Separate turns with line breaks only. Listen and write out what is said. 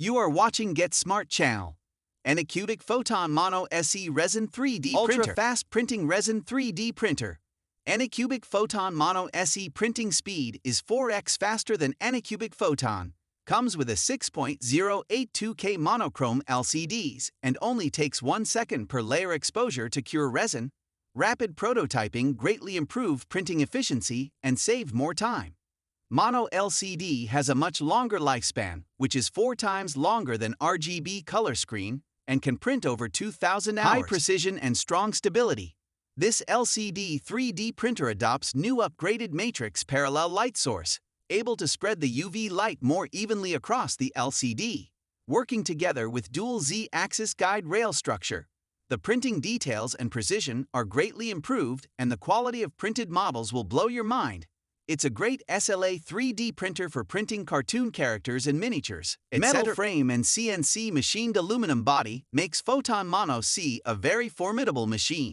You are watching Get Smart channel. ANYCUBIC Photon Mono SE Resin 3D Ultra Fast Printing Resin 3D Printer. ANYCUBIC Photon Mono SE printing speed is 4x faster than ANYCUBIC Photon. Comes with a 6.082K Monochrome LCDs and only takes 1 second per layer exposure to cure resin. Rapid prototyping greatly improved printing efficiency and saved more time. Mono LCD has a much longer lifespan, which is 4 times longer than RGB color screen, and can print over 2,000 hours. High precision and strong stability. This LCD 3D printer adopts new upgraded matrix parallel light source, able to spread the UV light more evenly across the LCD. Working together with dual Z-axis guide rail structure, the printing details and precision are greatly improved, and the quality of printed models will blow your mind. It's a great SLA 3D printer for printing cartoon characters and miniatures. Its metal frame and CNC machined aluminum body makes Photon Mono SE a very formidable machine.